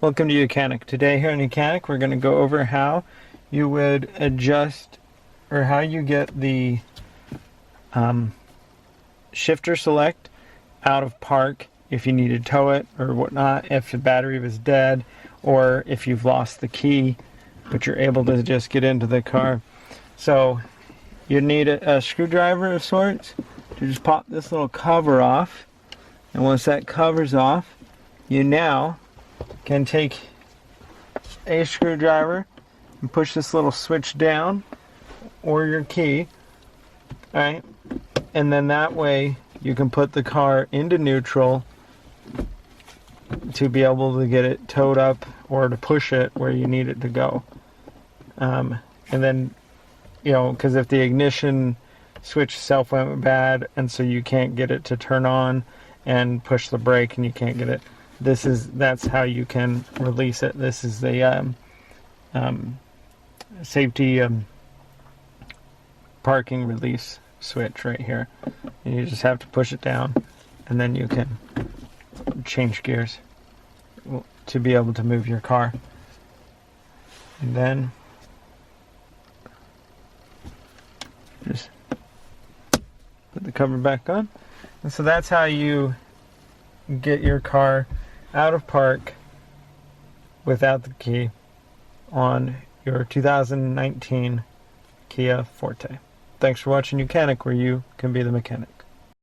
Welcome to YOUCANIC. Today here on YOUCANIC we're going to go over how you would adjust or how you get the shifter select out of park if you need to tow it or whatnot, if the battery was dead or if you've lost the key but you're able to just get into the car. So you need a screwdriver of sorts to just pop this little cover off, and once that cover's off you now can take a screwdriver and push this little switch down or your key, alright, and then that way you can put the car into neutral to be able to get it towed up or to push it where you need it to go. And then, you know, because if the ignition switch itself went bad and so you can't get it to turn on and push the brake and you can't get it, that's how you can release it. This is the safety parking release switch right here. And you just have to push it down and then you can change gears to be able to move your car. And then just put the cover back on. And so that's how you get your car out of park without the key on your 2019 Kia Forte. Thanks for watching YOUCANIC, where you can be the mechanic.